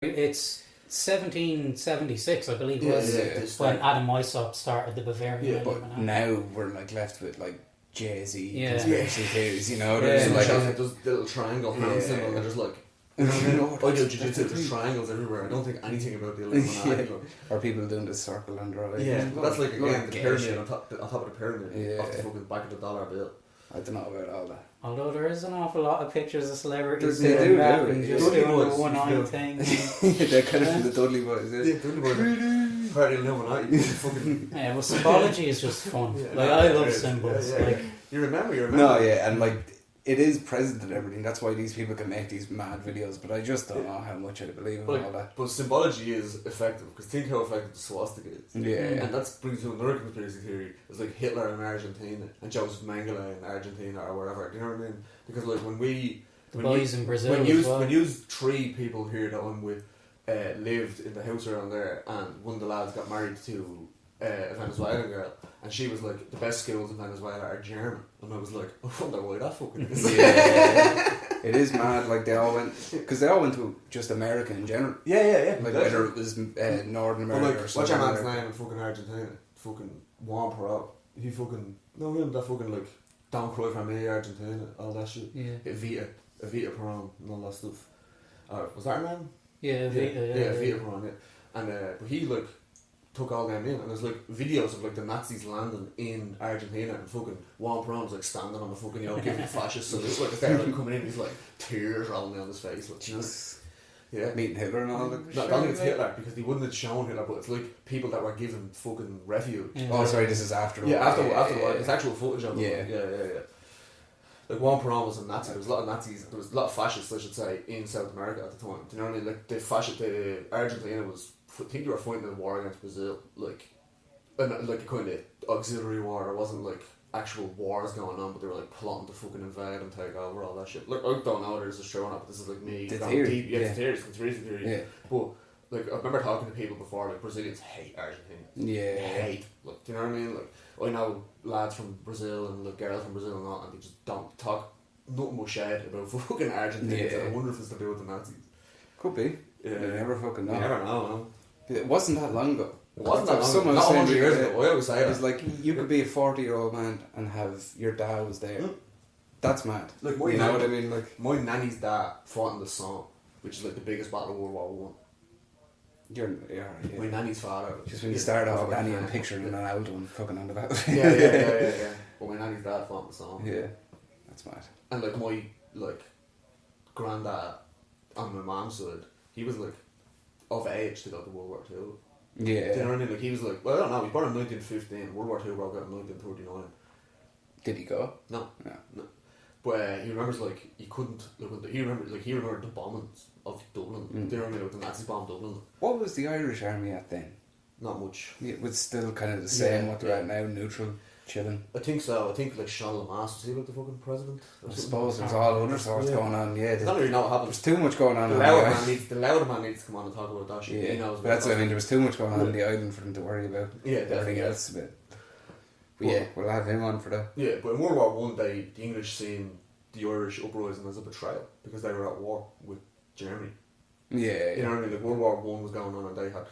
It's 1776, I believe, was when Adam Weishaupt started the Bavarian. Yeah, but now we're like left with like Jay-Z conspiracy theories, you know. There's like those little triangle hand symbol, and they're just like, I do jiu-jitsu, there's triangles everywhere. I don't think anything about the Illuminati. Or people doing the circle under eye. Yeah, that's like again the pyramid on top of the pyramid, off the fucking back of the dollar bill. I don't know about all that. Although there is an awful lot of pictures of celebrities they doing do, that do and it, just doing the one-eye thing. They're kind of the Dudley Boys, Yeah, Dudley Boys. Party Illuminati. Fucking. Yeah, well, symbology is just fun. I love symbols. Like you remember. No, yeah, and like it is present in everything. That's why these people can make these mad videos. But I just don't know how much I believe in all that. But symbology is effective, because think how effective the swastika is. Yeah. And that brings to another conspiracy theory. It's like Hitler in Argentina and Joseph Mengele in Argentina or wherever. Do you know what I mean? Because like when in Brazil when you three people here that I'm with lived in the house around there, and one of the lads got married to a Venezuelan girl, and she was like, the best skills in Venezuela are German, and I was like, I wonder why that fucking is. Yeah. It is mad. Like they all went to just America in general. Yeah. Like whether it was Northern America or something. What's your man's name in fucking Argentina? Fucking Juan Perot. He fucking that fucking like Don't Cry For Me, Argentina, all that shit. Yeah. Evita Peron and all that stuff. Was that her name? Yeah, Evita Peron, yeah. And but he like took all them in, and there's like videos of like the Nazis landing in Argentina, and fucking Juan Peron's like standing on the fucking giving the fascists, so it's like they're like coming in, he's like tears rolling down his face, like, you know. Yeah, meeting Hitler and all that. No, I don't think it's Hitler, because he wouldn't have shown Hitler, but it's like people that were given fucking refuge. Yeah. Oh, sorry, this is after. After the war. It's actual footage of it. Yeah. Like Juan Perón was a Nazi. There was a lot of Nazis. There was a lot of fascists, I should say, in South America at the time. Do you know what I mean? Like the Argentina was. I think they were fighting a war against Brazil, like a kind of auxiliary war. It wasn't like actual wars going on, but they were like plotting to fucking invade and take over all that shit. Like I don't know whether this is true or not, but this is like me. The theory. It's conspiracy theory. Yeah. But like I remember talking to people before, like Brazilians hate Argentina. Yeah. Hate. Like, do you know what I mean? Like I know lads from Brazil and like girls from Brazil and all, and they just don't talk nothing but shit about fucking Argentina. Yeah. I wonder if it's to do with the Nazis. Could be. Yeah. You never fucking know. You never know, no. It wasn't that long ago. It wasn't that long ago. Not 100 years ago. I always say that. It's like you could be a 40-year-old man and have your dad was there. That's mad. Like you know what I mean? Like my nanny's dad fought in the Somme, which is like the biggest battle of World War One. Yeah. My nanny's father. Just when you start off with nanny and picturing an old one fucking on the battle. Yeah. But my nanny's dad fought in the Somme. Yeah, that's mad. And like my granddad on my mom's side, he was like of age to go to World War Two. Yeah. Do you know what I mean? Like he was like, well, I don't know. He was born in 1915. World War Two broke out in 1939. Did he go? No. But he remembers like he couldn't. He remembered the bombings of Dublin. Do you know what I mean? Like the Nazis bombed Dublin. What was the Irish army at then? Not much. It was still kind of the same. What they're at now, neutral, chilling. I think so. I think like Sean Lemass, was he like the fucking president? I suppose there's all other sorts going on. Yeah, I don't really know what happened. There's too much going on. The louder man needs to come on and talk about that shit. Yeah, he knows. But that's what I mean. There was too much going on in the island for them to worry about. Yeah, everything else a bit. But yeah, we'll have him on for that. Yeah, but in World War One, the English seen the Irish uprising as a betrayal because they were at war with Germany. Yeah, you know what I mean. Like World War One was going on, and they had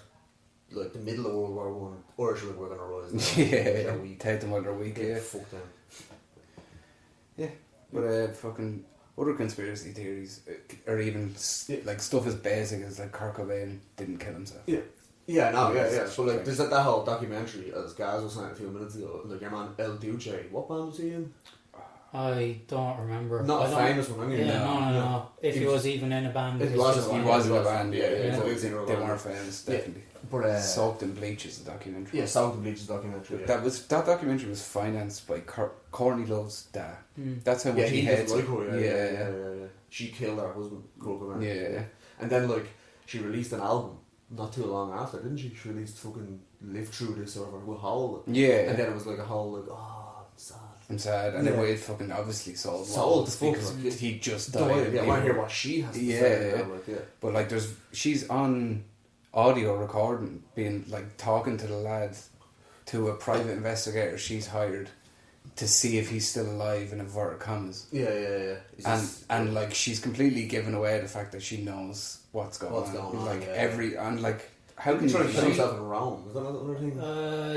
like the middle of World War One. Irish were going to rise. Yeah, take them under a week. Yeah, fuck them. Yeah, but fucking other conspiracy theories, or even like stuff as basic as like Kurt Cobain didn't kill himself. Yeah. So like, there's that whole documentary, as Gaz was saying a few minutes ago. Like your man El Duce, what band was he in? I don't remember. Not a famous one, anyway. No. If he was even in a band, he was in a band. Yeah. They weren't famous, definitely. But Soaked in Bleach is a documentary. Yeah, Soaked in Bleach is a documentary. Yeah. That documentary was financed by Courtney Love's dad. That's how much he hates her. Yeah. She killed her husband, Kurt Cobain. Yeah. And then like she released an album not too long after, didn't she? She released fucking Live Through This or whatever, Howl. Yeah. And then it was like a whole like, I'm sad. And then it fucking obviously sold because he just died. I want to hear what she has to say. But like she's on audio recording being like talking to the lads, to a private investigator she's hired to see if he's still alive in inverted commas. Yeah. And like she's completely given away the fact that she knows what's going on. Like yeah. every and like how can you try to kill you himself in Rome? Is that another thing?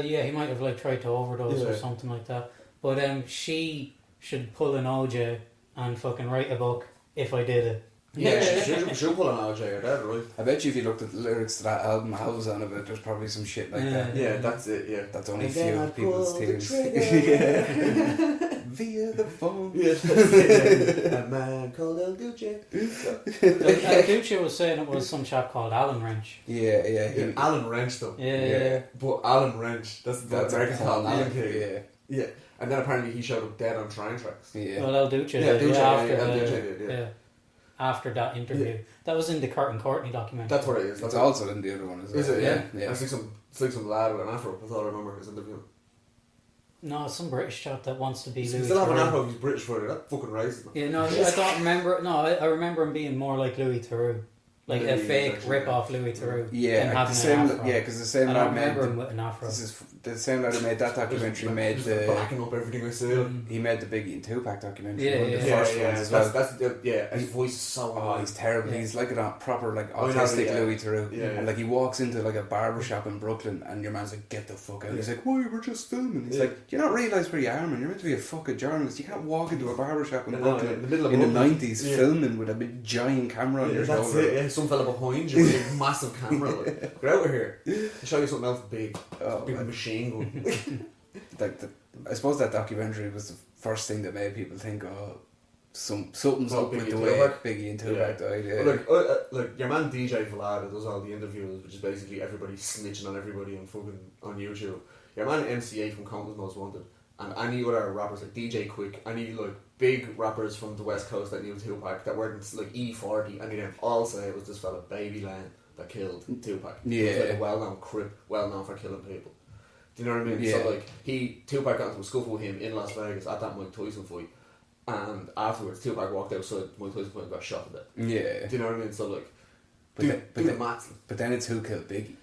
Yeah, he might have like tried to overdose or something like that. But she should pull an OJ and fucking write a book if I did it. She'll pull an OJ, you're dead right. I bet you if you looked at the lyrics to that album, How's on it, there's probably some shit like that. Yeah, that's it, yeah. That's only a few of people's tears. Via the phone. Yes, that's it. A man called El Duce. El Duce was saying it was some chap called Alan Wrench. Yeah. Alan Wrench though. Yeah. But Alan Wrench, that's American called Alan King. Yeah. And then apparently he showed up dead on train tracks. Yeah. Well, El Duce did. El Duce did. After that interview, that was in the Kurt and Courtney documentary. That's what it is. It's also in the other one, is it? Yeah. It's like some lad with an afro. That's all I remember his interview. No, some British chap that wants to be Louis. He still have an afro. He's British for it. That's fucking racist. Yeah, no, I don't remember. No, I remember him being more like Louis Theroux. Like a fake rip-off Louis Theroux. Yeah, because the same I lad remember him with an afro. This is the same lad who made that documentary. Made the backing up everything I say. He made the Biggie and Tupac documentary. Yeah, the first ones as well. That's his voice is so. Oh, he's terrible. Yeah. He's like a proper like autistic Louis Theroux. Yeah. And like he walks into like a barber shop in Brooklyn, and your man's like, "Get the fuck out!" He's like, "Why? We're just filming." He's like, "Do you not realise where you are, man? You're meant to be a fucking journalist. You can't walk into a barber shop in Brooklyn in the middle of in the 90s filming with a big giant camera on your shoulder." That's it. Yeah, some fella behind you with a massive camera. Like, get out of here. I'll show you something else big. Big machine gun. I suppose that documentary was the first thing that made people think, something's up with the way Biggie and Tupac died. Yeah. But like your man DJ Vlad who does all the interviews, which is basically everybody snitching on everybody and fucking on YouTube. Your man MCA from Compton's Most Wanted, and any other rappers like DJ Quick, any like big rappers from the West Coast that knew Tupac that weren't like E40, any of them all say it was this fella Baby Lane that killed Tupac. Yeah. He was like a well-known crip, well-known for killing people. Do you know what I mean? Yeah. So like Tupac got into a scuffle with him in Las Vegas at that Mike Tyson fight, and afterwards Tupac walked outside Mike Tyson fight and got shot to death. Yeah. Do you know what I mean? So like, but then it's who killed Biggie.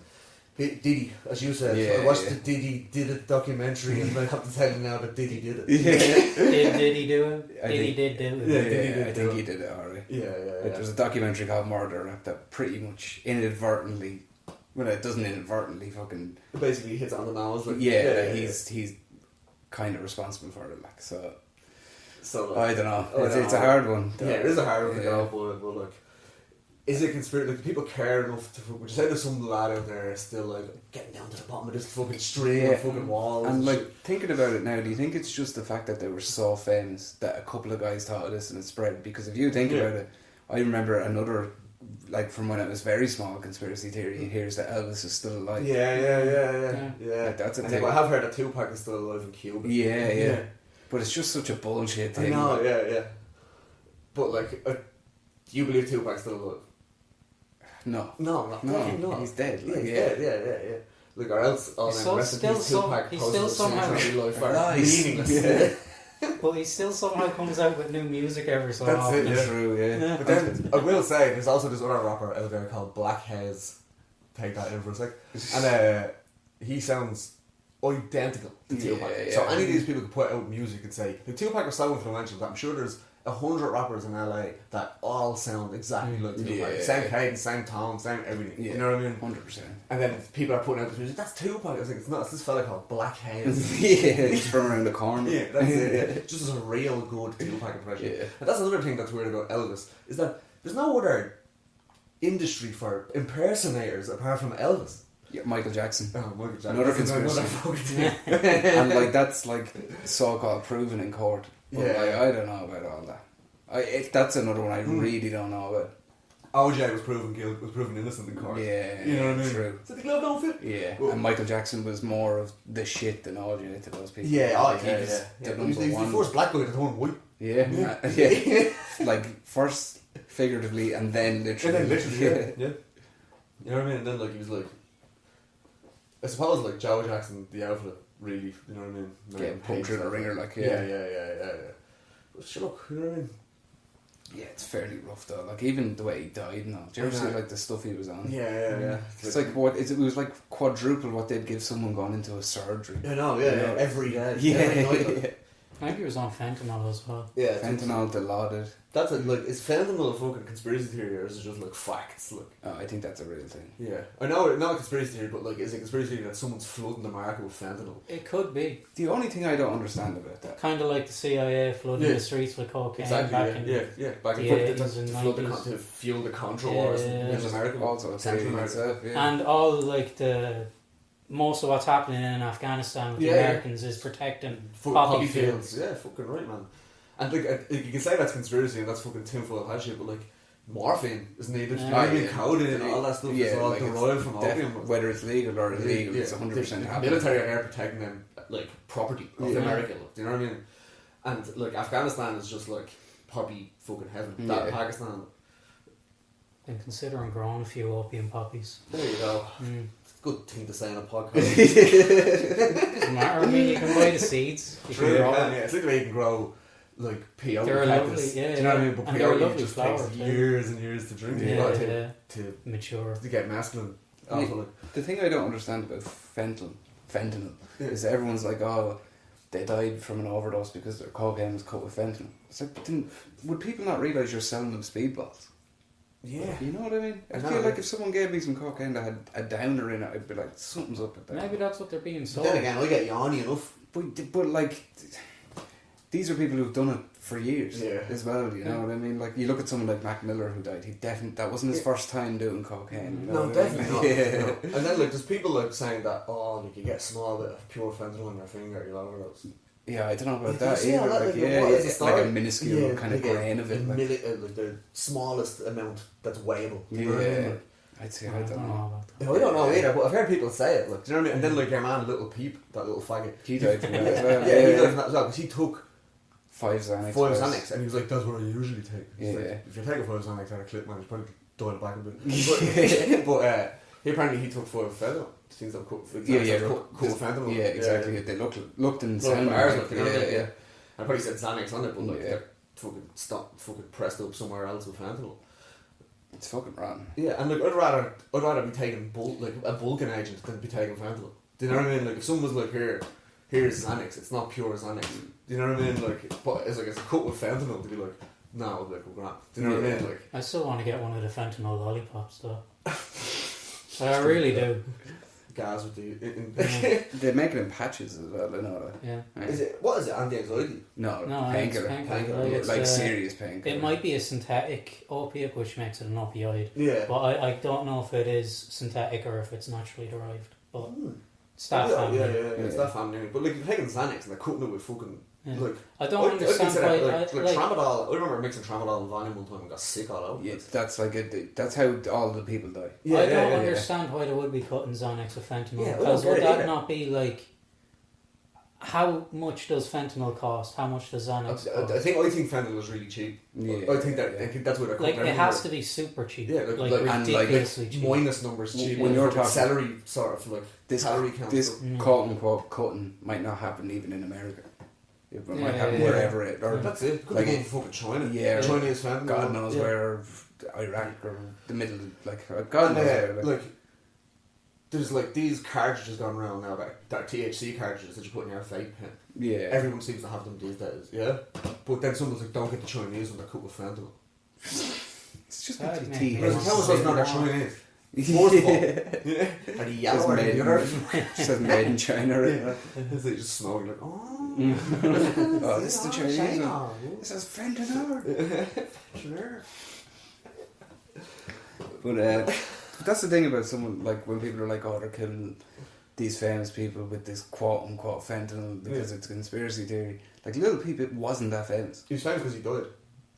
Diddy, as you said. Yeah, I watched the Diddy did it documentary, and I have to tell you now that Diddy did it. Did he do it? Diddy did do it. Yeah, I think he did it alright. Yeah. There's a documentary called Murder Rap that pretty much inadvertently, well, it doesn't inadvertently fucking. It basically hits on the nose. Like, he's kind of responsible for it, like so. So like, I don't know. It's a hard one. Yeah, it is a hard one to go, but like. Is it conspiracy? Like, do people care enough to? Would you say there's some lad out there still like getting down to the bottom of this fucking stream or fucking walls? And like thinking about it now, do you think it's just the fact that they were so famous that a couple of guys thought of this and it spread? Because if you think about it, I remember another, like from when I was very small, conspiracy theory. Here's that Elvis is still alive. Yeah. Like, that's a and thing. I have heard that Tupac is still alive in Cuba. Yeah. But it's just such a bullshit thing. I know, yeah. But like, do you believe Tupac's still alive? No, he's dead. Like, he's dead. Yeah. Like, or else all them recipes Tupac posted somehow real life are meaningless. But he still somehow comes out with new music every so often. That's it, true, yeah. But then, I will say, there's also this other rapper out there called Black Hez. Take that in for a sec. And he sounds identical to Tupac. Yeah. So any of these people could put out music and say, like, Tupac was so influential that I'm sure there's 100 rappers in LA that all sound exactly like Tupac. Same cadence, same tone, same everything. You know what I mean? 100%. And then people are putting out this music, that's Tupac. I was like, it's not, it's this fella called Black Hez. He's from around the corner. Yeah, that's it. Yeah. Just as a real good Tupac impression. Yeah. And that's another thing that's weird about Elvis, is that there's no other industry for impersonators apart from Elvis. Yeah, Michael Jackson. Oh, Michael Jackson. Another conspiracy. And like that's like so-called proven in court. But I don't know about all that. That's another one I really don't know about. OJ was proven innocent in court. Yeah, you know what I mean. True. So the glove don't fit. Yeah, well, and Michael Jackson was more of the shit than OJ to those people. Yeah, he was the first black guy to turn white. Yeah. Like first figuratively and then literally. Yeah. You know what I mean? And then like he was like, I suppose like Joe Jackson, the outfit, really, you know what I mean? Getting pumped through the ringer, like yeah. But shut up, you know what I mean? Yeah, it's fairly rough though. Like even the way he died and all. Do you ever see like the stuff he was on? Yeah. It's like what it was like quadruple what they'd give someone going into a surgery. I know, every day. Yeah. Maybe it was on fentanyl as well. Yeah, Fentanyl, Dilaudid. That's like, is fentanyl a fucking conspiracy theory or is it just like facts? Like, Oh, I think that's a real thing. yeah, I know, not a conspiracy theory, but like, is it a conspiracy theory that someone's flooding the market with fentanyl? It could be. The only thing I don't understand about that. Kind of like the CIA flooding the streets with cocaine back in back the in 80s and to flood 90s. to fuel the contra wars in America. Also, Central America. itself, yeah. And all like most of what's happening in Afghanistan with the Americans is protecting poppy fields. Yeah, fucking right, man. And like you can say that's conspiracy and that's fucking tinfoil hat shit, but like morphine is needed. Codeine and all that stuff is all like derived from opium. Whether it's legal or illegal, it's 100% happening. Military are there protecting them, like property of America. Like, do you know what I mean? And like Afghanistan is just like poppy fucking heaven. That Pakistan. Been considering growing a few opium poppies. There you go. Good thing to say on a podcast. Doesn't matter. I mean, you can buy the seeds. You can grow it. It's like the way you can grow like peyote They're cactus. lovely, yeah. Do you know what I mean? But and they're a peyote lovely just flower takes too. years and years to drink. To mature. To get masculine. The thing I don't understand about fentanyl is that everyone's like, oh, they died from an overdose because their cocaine was cut with fentanyl. It's like, but then, would people not realise you're selling them speedballs? Yeah. You know what I mean? I feel like if someone gave me some cocaine that had a downer in it, I'd be like, something's up with that. Maybe that's what they're being sold. Then again, I get yawny enough. But like, these are people who've done it for years as well, you know what I mean? Like, you look at someone like Mac Miller who died, that wasn't his first time doing cocaine. You know No, definitely not. No. And then like, there's people like saying that, oh, like you get a small bit of pure fentanyl on your finger, you'll overdose. Yeah, I don't know about that Yeah, either. it's like a minuscule kind of grain of it. Like the smallest amount that's weighable. Do you know what I mean? Like, I'd say I don't know. about that. No, I don't know either, but I've heard people say it. Like, do you know what I mean? And then like your man, Little Peep, that little faggot. He died from that as well. Yeah, he died from that as well because he took 5 Xanax. 5 Xanax, and he was like, "That's what I usually take." Yeah. Like, if you're taking 5 Xanax out of clip, man, you probably dial it back a bit. But apparently he took 5 fentanyl. Things that cool fentanyl. Yeah, exactly. They looked and sounded like, yeah. I probably said Xanax on it, but like they're fucking pressed up somewhere else with fentanyl. It's fucking rotten. Yeah, and like I'd rather be taking a bulking agent than be taking fentanyl. Do you know what I mean? Like if someone was like, here's Xanax, it's not pure Xanax. Do you know what I mean? Like, but it's like it's a cut with fentanyl to be like, no, like we're not. Do you know what I mean? Like, I still want to get one of the fentanyl lollipops though. I really do. Gas with the. They make it in patches as well. I know that. Yeah. Is it? What is it? Anti-anxiety? No, painkiller. Like serious painkiller. It might be a synthetic opiate, which makes it an opioid. Yeah. But I don't know if it is synthetic or if it's naturally derived. But it's that family. Yeah, it's that family. But like you're taking Xanax and they're cutting it with fucking like. I don't understand why. Like tramadol. I remember mixing tramadol and Valium one time and got sick all over. Yeah, that's like that's how all the people die. I don't understand why they would be cutting Xanax with fentanyl. Because would that not be like? How much does fentanyl cost? How much does Xanax cost? I think fentanyl is really cheap. Yeah, I think that's what they're like. It has to be super cheap. Yeah, like ridiculously cheap. Minus numbers cheap. When you're talking salary sort of like this salary count. This quote unquote cutting might not happen even in America. It might happen wherever it. Or that's it. Could like be fucking China. Yeah, Chinese fentanyl. God knows where, Iraq or the middle. Like God knows where. Like there's like these cartridges going around now that are THC cartridges that you put in your vape pen. Yeah. Everyone seems to have them these days. Yeah. But then someone's like, don't get the Chinese one. They're cut with fentanyl. It's just like THC. Whereas how was not they're Chinese? First of all, are the yellow or the other? Says made in China. Yeah. They just smell like, oh, this is the Chinese one. This is fentanyl. Sure. But that's the thing about someone, like when people are like, oh, they're killing these famous people with this quote unquote fentanyl because it's a conspiracy theory. Like Little Peep, it wasn't that famous. He was famous because he died.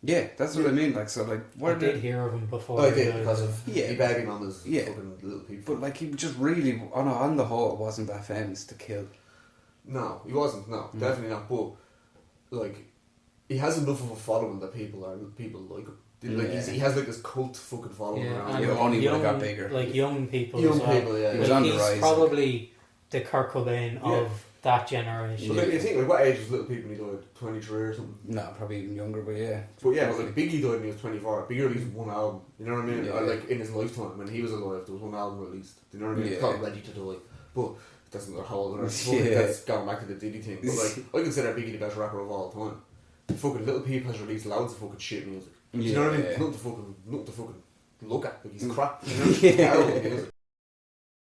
Yeah, that's what I mean. Like, so like, I did hear of him before. I did because of the baby mamas. Fucking Little Peep. But like, he just really, on the whole, wasn't that famous to kill. No, he wasn't. No, definitely not. But like, he has enough of a following that people like him. Like he has like this cult fucking following around. Only when it got bigger. Like young people. He was on the rise. He's probably the Kurt Cobain of that generation. But like, you think, like, what age was Little Peep when he died? 23 or something? No, probably even younger, but yeah. But yeah, like Biggie died when he was 24. Biggie released one album. You know what I mean? Yeah. Or like in his lifetime when he was alive, there was one album released. Do you know what I mean? It's called Ready to Die. But that's another whole other that's going back to the Diddy thing. But like, I consider Biggie the best rapper of all time. Fucking Little Peep has released loads of fucking shit music. You know what I mean? Nothing to fucking look at. Like, he's crap. You know? Terrible music.